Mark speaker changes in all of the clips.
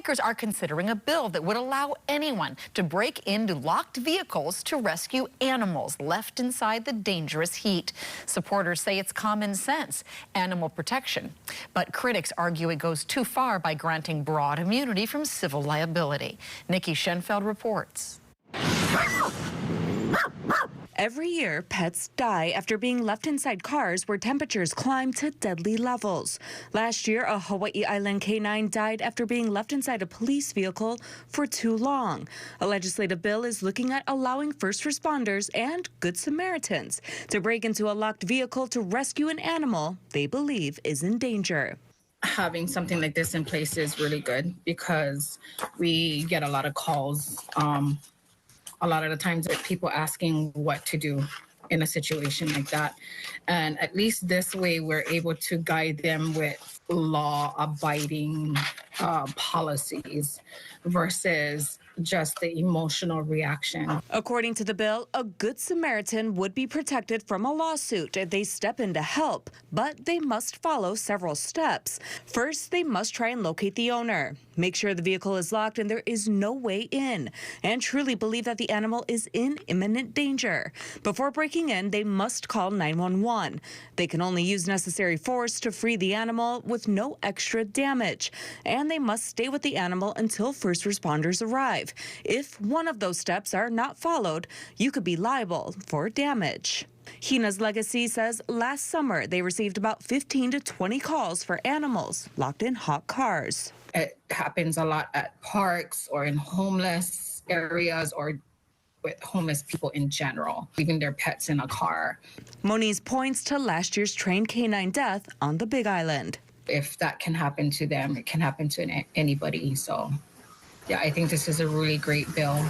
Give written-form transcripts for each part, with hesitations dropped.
Speaker 1: Lawmakers are considering a bill that would allow anyone to break into locked vehicles to rescue animals left inside the dangerous heat. Supporters say it's common sense, animal protection. But critics argue it goes too far by granting broad immunity from civil liability. Nikki Schenfeld reports.
Speaker 2: Every year, pets die after being left inside cars where temperatures climb to deadly levels. Last year, a Hawaii Island canine died after being left inside a police vehicle for too long. A legislative bill is looking at allowing first responders and Good Samaritans to break into a locked vehicle to rescue an animal they believe is in danger.
Speaker 3: Having something like this in place is really good because we get a lot of calls. A lot of the times with people asking what to do in a situation like that. And at least this way, we're able to guide them with law-abiding policies versus just the emotional reaction.
Speaker 2: According to the bill, a Good Samaritan would be protected from a lawsuit if they step in to help, but they must follow several steps. First, they must try and locate the owner, make sure the vehicle is locked and there is no way in, and truly believe that the animal is in imminent danger. Before breaking in, they must call 911. They can only use necessary force to free the animal with no extra damage, and they must stay with the animal until first responders arrive. If one of those steps are not followed, you could be liable for damage. Hina's Legacy says last summer they received about 15 to 20 calls for animals locked in hot cars.
Speaker 3: It happens a lot at parks or in homeless areas or with homeless people in general, leaving their pets in a car.
Speaker 2: Moniz points to last year's trained canine death on the Big Island.
Speaker 3: If that can happen to them, it can happen to anybody. So, yeah, I think this is a really great bill.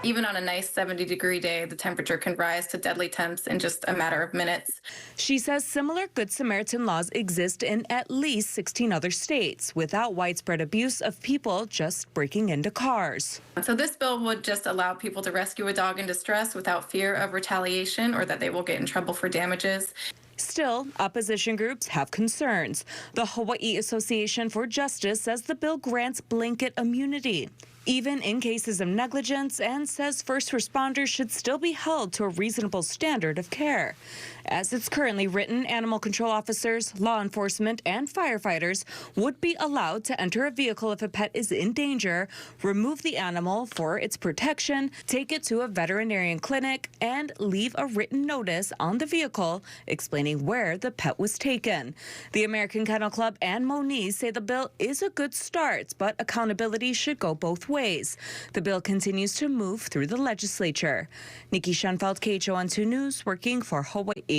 Speaker 4: Even on a nice 70-degree day, the temperature can rise to deadly temps in just a matter of minutes.
Speaker 2: She says similar Good Samaritan laws exist in at least 16 other states without widespread abuse of people just breaking into cars.
Speaker 4: So this bill would just allow people to rescue a dog in distress without fear of retaliation or that they will get in trouble for damages.
Speaker 2: Still, opposition groups have concerns. The Hawaii Association for Justice says the bill grants blanket immunity, even in cases of negligence, and says first responders should still be held to a reasonable standard of care. As it's currently written, animal control officers, law enforcement, and firefighters would be allowed to enter a vehicle if a pet is in danger, remove the animal for its protection, take it to a veterinarian clinic, and leave a written notice on the vehicle explaining where the pet was taken. The American Kennel Club and Moniz say the bill is a good start, but accountability should go both ways. The bill continues to move through the legislature. Nikki Schenfeld, KHON2 News, working for Hawaii.